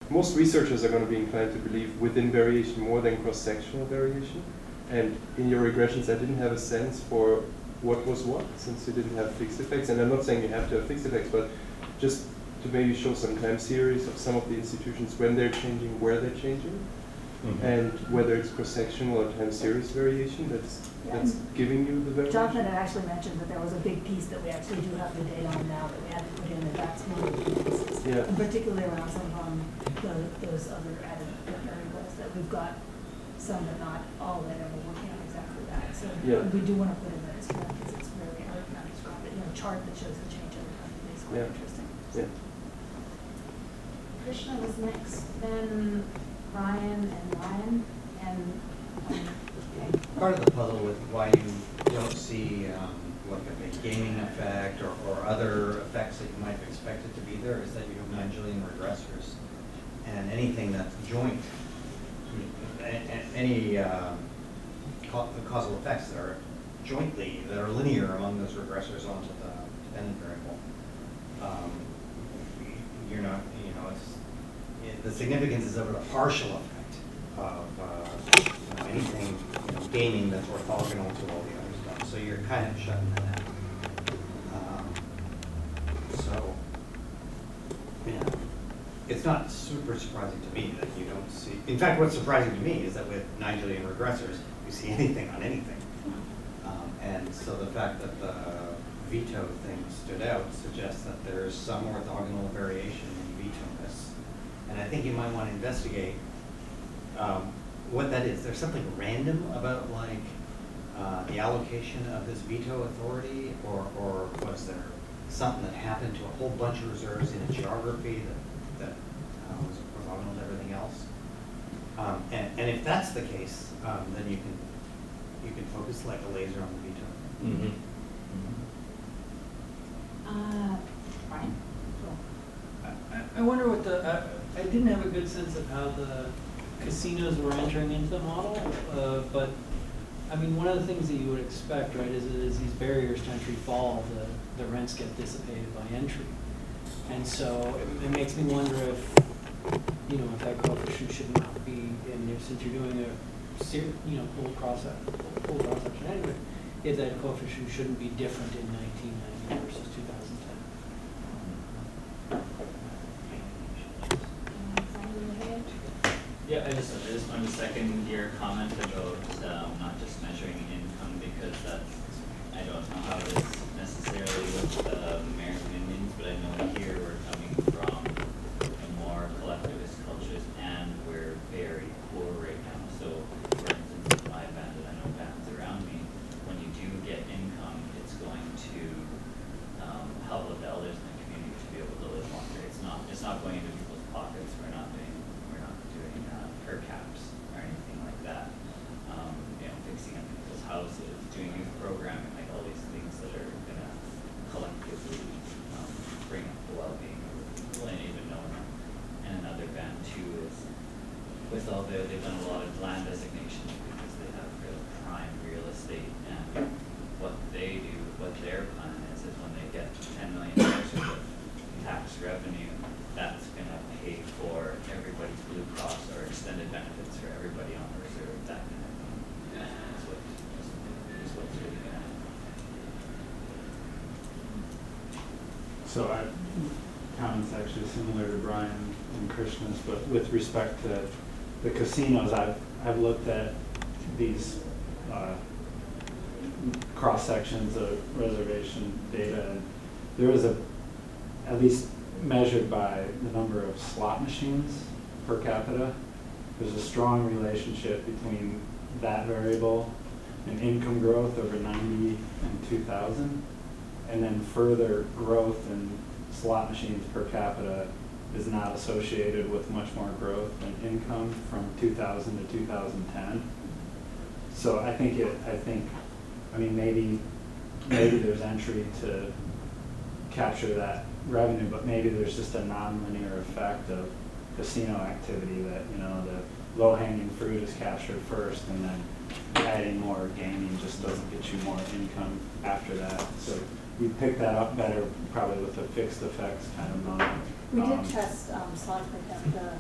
most researchers are going to be inclined to believe within variation more than cross-sectional variation. And in your regressions, I didn't have a sense for what was what, since you didn't have fixed effects. And I'm not saying you have to have fixed effects, but just to maybe show some time series of some of the institutions when they're changing, where they're changing, and whether it's cross-sectional or time series variation that's giving you the variation. Jonathan had actually mentioned that there was a big piece that we actually do have the data on now that we had to put in, and that's one of the pieces. Yeah. And particularly around some of those other added variables that we've got some, but not all that are working on exactly that. So we do want to put in that as well because it's really hard to describe it. Chart that shows the change over time is quite interesting. Yeah. Krishna was next, then Ryan and Ryan, and part of the puzzle with why you don't see like a big gaming effect or other effects that you might have expected to be there is that you have 9 Gillian regressors, and anything that's joint, any causal effects that are jointly, that are linear among those regressors onto the dependent variable, you're not, the significance is over the partial effect of anything gaming that's orthogonal to all the other stuff. So you're kind of shutting that out. So, it's not super surprising to me that you don't see. In fact, what's surprising to me is that with 9 Gillian regressors, you see anything on anything. And so the fact that the veto thing stood out suggests that there's some orthogonal variation in veto-ness. And I think you might want to investigate what that is. There's something random about like the allocation of this veto authority, or was there something that happened to a whole bunch of reserves in a geography that was orthogonal to everything else? And if that's the case, then you can focus like a laser on the veto. Ryan? I wonder what I didn't have a good sense of how the casinos were entering into the model, but I mean, one of the things that you would expect, right, is as these barriers to entry fall, the rents get dissipated by entry. And so it makes me wonder if, if that coefficient should not be in there, since you're doing a full cross-section anyway, if that coefficient shouldn't be different in 1990 versus 2010. Yeah, I just wanted to second your comment about not just measuring income, because I don't know how it is necessarily with the American Indians, but I know here we're coming from more collectivist cultures and we're very poor right now. So for instance, in my band, and I know bands around me, when you do get income, it's going to help with the elders in the community to be able to live longer. It's not going into people's pockets. We're not doing per caps or anything like that. Fixing up people's houses, doing youth programming, like all these things that are going to collectively bring up the well-being of people and even knowing them. And another band too is with all they've done a lot of land designations because they have real prime real estate, and what they do, what their plan is when they get $10 million worth of tax revenue, that's going to pay for everybody's Blue Cross or extended benefits for everybody on the reserve, that kind of thing. That's what's really going to happen. So comments actually similar to Brian and Krishna's, but with respect to the casinos, I've looked at these cross sections of reservation data, and there was at least measured by the number of slot machines per capita, there's a strong relationship between that variable and income growth over 90 and 2000, and then further growth in slot machines per capita is not associated with much more growth in income from 2000 to 2010. So I think maybe there's entry to capture that revenue, but maybe there's just a non-linear effect of casino activity that, the low-hanging fruit is captured first, and then adding more gaming just doesn't get you more income after that. So we pick that up better probably with a fixed effects kind of model. We did test slots per capita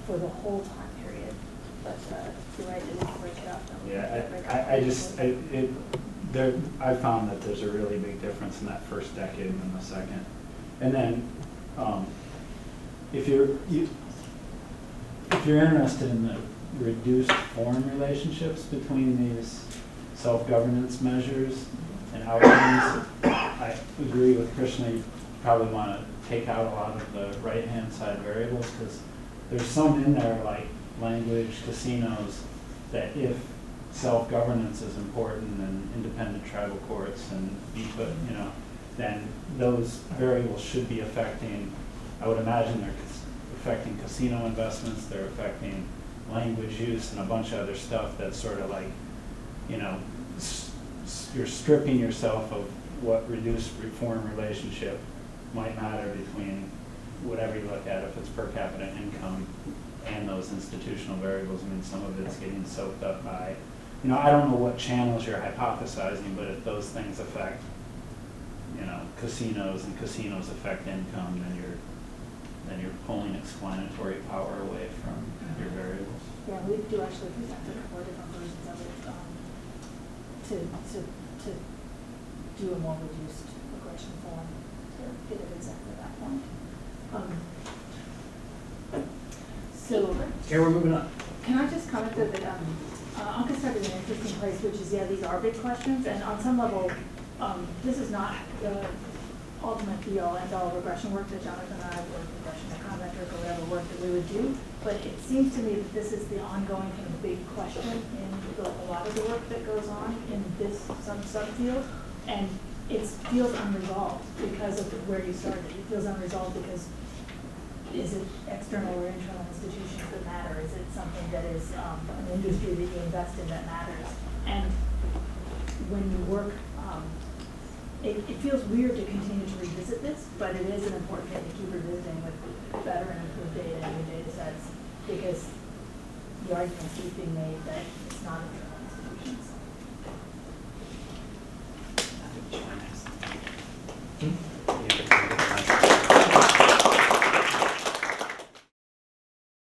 for the whole time period. But you're right, it is break it up. I found that there's a really big difference in that first decade and the second. And then, if you're interested in the reduced form relationships between these self-governance measures and outcomes, I agree with Krishna, you probably want to take out a lot of the right-hand side variables, because there's some in there like language, casinos, that if self-governance is important and independent tribal courts and BPA, then those variables should be affecting, I would imagine they're affecting casino investments, they're affecting language use and a bunch of other stuff that's sort of like, you're stripping yourself of what reduced reform relationship might matter between whatever you look at, if it's per capita income and those institutional variables. I mean, some of it's getting soaked up by, I don't know what channels you're hypothesizing, but if those things affect, casinos and casinos affect income, then you're pulling explanatory power away from your variables. Yeah, we do actually present a couple of different versions of it to do a more reduced regression form to get it exactly that point. So, Okay, we're moving on. can I just comment though that Anka started in an interesting place, which is, these are big questions, and on some level, this is not the ultimate be-all, end-all regression work that Jonathan and I, or regression econometric or whatever work that we would do, but it seems to me that this is the ongoing kind of big question in a lot of the work that goes on in this subfield, and it feels unresolved because of where you started. It feels unresolved because is it external or internal institutions that matter? Is it something that is an industry that you invest in that matters? And when you work, it feels weird to continue to revisit this, but it is an important thing to keep revisiting with better and improved data and new data sets, because the arguments keep being made that it's not internal institutions.